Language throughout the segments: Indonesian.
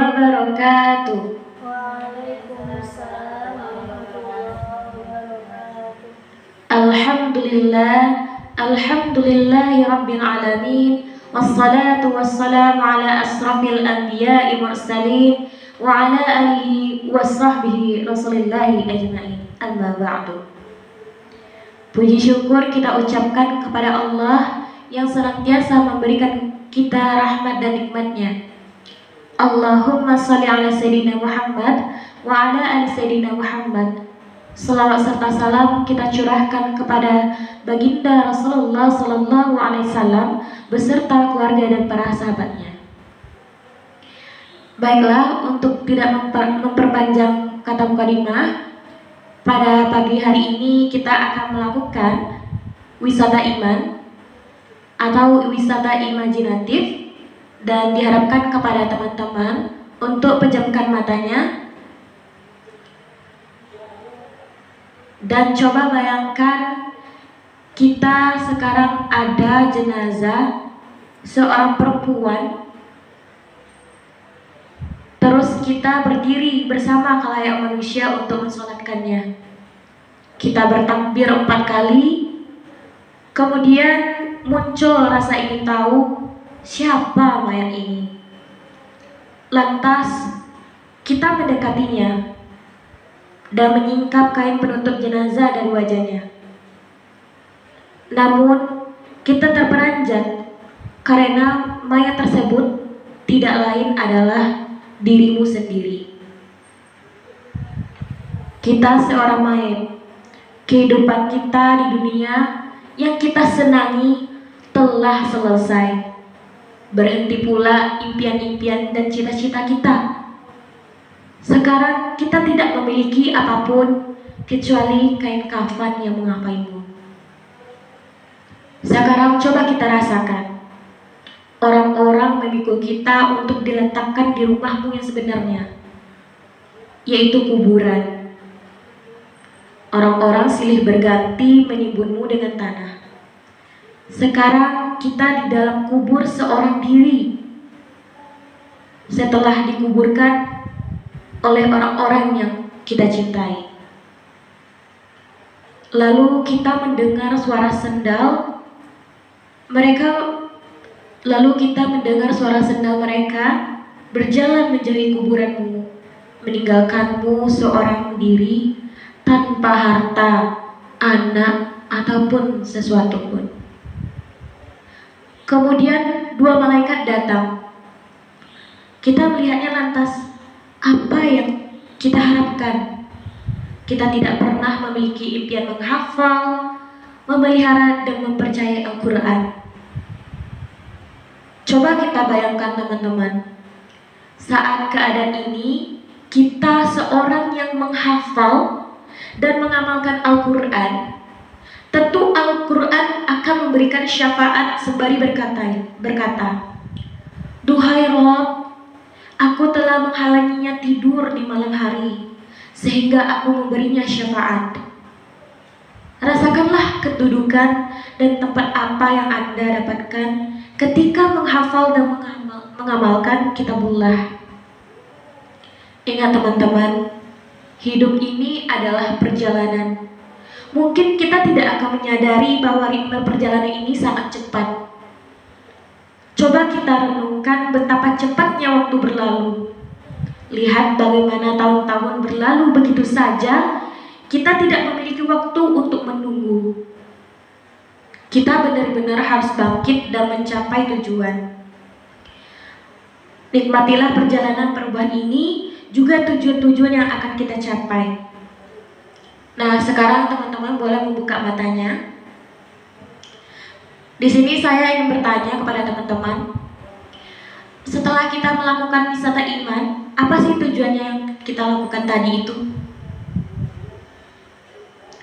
wabarakatuh. Waalaikumsalam warahmatullahi wabarakatuh. Alhamdulillahi rabbil alamin. Wassalatu wassalamu ala asrafil anbiya'i mursalin wa ala alihi wa sahbihi rasulillahi ajma'in. Amma ba'du. Puji syukur kita ucapkan kepada Allah yang senantiasa memberikan kita rahmat dan nikmatnya. Allahumma sholli ala sayyidina Muhammad wa ala ali sayyidina Muhammad. Selawat serta salam kita curahkan kepada baginda Rasulullah sallallahu alaihi wasallam beserta keluarga dan para sahabatnya. Baiklah, untuk tidak memperpanjang kata mukadimah, pada pagi hari ini kita akan melakukan wisata iman atau wisata imajinatif, dan diharapkan kepada teman-teman untuk pejamkan matanya dan coba bayangkan kita sekarang ada jenazah seorang perempuan, terus kita berdiri bersama khalayak manusia untuk mensolatkannya. Kita bertakbir 4 kali, kemudian muncul rasa ingin tahu siapa mayat ini. Lantas kita mendekatinya dan menyingkap kain penutup jenazah dari wajahnya. Namun kita terperanjat karena mayat tersebut tidak lain adalah dirimu sendiri. Kita seorang mayat. Kehidupan kita di dunia yang kita senangi telah selesai. Berhenti pula impian-impian dan cita-cita kita. Sekarang kita tidak memiliki apapun kecuali kain kafan yang mengapaimu. Sekarang coba kita rasakan. Orang-orang memikul kita untuk diletakkan di rumahmu yang sebenarnya, yaitu kuburan. Orang-orang silih berganti menimbunmu dengan tanah. Sekarang kita di dalam kubur seorang diri. Setelah dikuburkan oleh orang-orang yang kita cintai. Lalu kita mendengar suara sendal mereka berjalan menjauhi kuburanmu, meninggalkanmu seorang diri tanpa harta, anak, ataupun sesuatu pun. Kemudian 2 malaikat datang. Kita melihatnya, lantas apa yang kita harapkan? Kita tidak pernah memiliki impian menghafal, memelihara dan mempercayai Al-Quran. Coba kita bayangkan teman-teman, saat keadaan ini kita seorang yang menghafal dan mengamalkan Al-Quran, tentu Al-Quran akan memberikan syafaat sembari berkata, "Duhai Rabb, aku telah menghalanginya tidur di malam hari, sehingga aku memberinya syafaat." Rasakanlah kedudukan dan tempat apa yang Anda dapatkan ketika menghafal dan mengamalkan kitabullah. Ingat teman-teman, hidup ini adalah perjalanan. Mungkin kita tidak akan menyadari bahwa ritme perjalanan ini sangat cepat. Coba kita renungkan betapa cepatnya waktu berlalu. Lihat bagaimana tahun-tahun berlalu begitu saja, kita tidak memiliki waktu untuk menunggu. Kita benar-benar harus bangkit dan mencapai tujuan. Nikmatilah perjalanan perubahan ini, juga tujuan-tujuan yang akan kita capai. Nah, sekarang teman-teman boleh membuka matanya. Di sini saya ingin bertanya kepada teman-teman, setelah kita melakukan wisata iman, apa sih tujuannya yang kita lakukan tadi itu?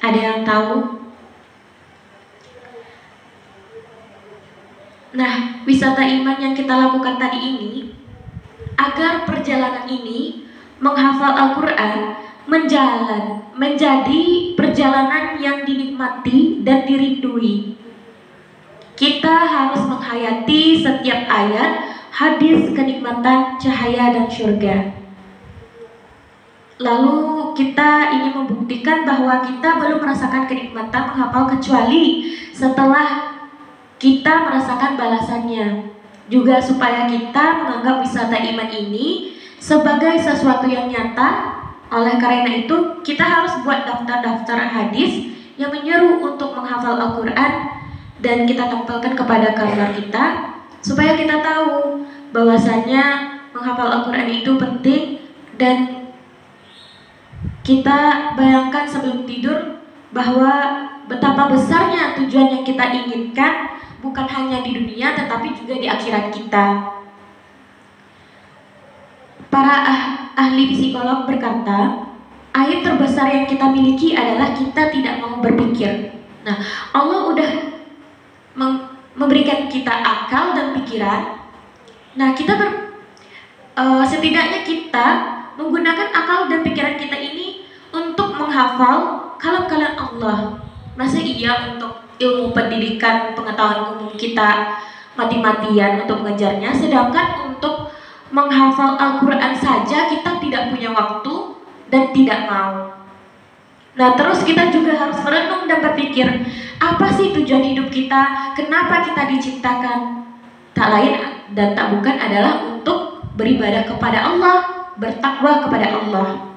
Ada yang tahu? Nah, wisata iman yang kita lakukan tadi ini, agar perjalanan ini menghafal Al-Quran menjadi perjalanan yang dinikmati dan dirindui. Kita harus menghayati setiap ayat, hadis kenikmatan, cahaya, dan surga. Lalu kita ingin membuktikan bahwa kita belum merasakan kenikmatan menghafal kecuali setelah kita merasakan balasannya. Juga supaya kita menganggap wisata iman ini sebagai sesuatu yang nyata. Oleh karena itu, kita harus buat daftar-daftar hadis yang menyeru untuk menghafal Al-Quran dan kita tempelkan kepada kamar kita supaya kita tahu bahwasannya menghafal Al-Quran itu penting. Dan kita bayangkan sebelum tidur bahwa betapa besarnya tujuan yang kita inginkan, bukan hanya di dunia tetapi juga di akhirat kita. Para ahli psikolog berkata, aib terbesar yang kita miliki adalah kita tidak mau berpikir. Nah, Allah udah memberikan kita akal dan pikiran. Nah, setidaknya kita menggunakan akal dan pikiran kita ini untuk menghafal kalam-kalam Allah. Masa iya untuk ilmu pendidikan, pengetahuan umum kita mati-matian untuk mengejarnya, sedangkan untuk menghafal Al-Quran saja kita tidak punya waktu dan tidak mau. Nah, terus kita juga harus merenung dan berpikir, apa sih tujuan hidup kita? Kenapa kita diciptakan? Tak lain dan tak bukan adalah untuk beribadah kepada Allah, bertakwa kepada Allah.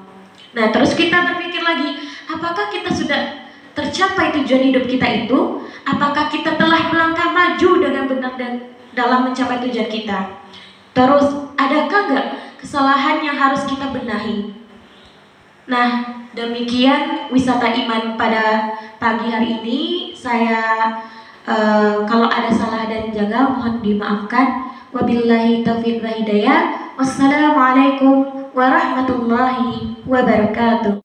Nah, terus kita berpikir lagi, apakah kita sudah tercapai tujuan hidup kita itu? Apakah kita telah melangkah maju dengan benar dan dalam mencapai tujuan kita? Terus, adakah nggak kesalahan yang harus kita benahi? Nah, demikian wisata iman pada pagi hari ini. Saya kalau ada salah dan jaga mohon dimaafkan. Wabillahi taufiq wa hidayah. Wassalamualaikum warahmatullahi wabarakatuh.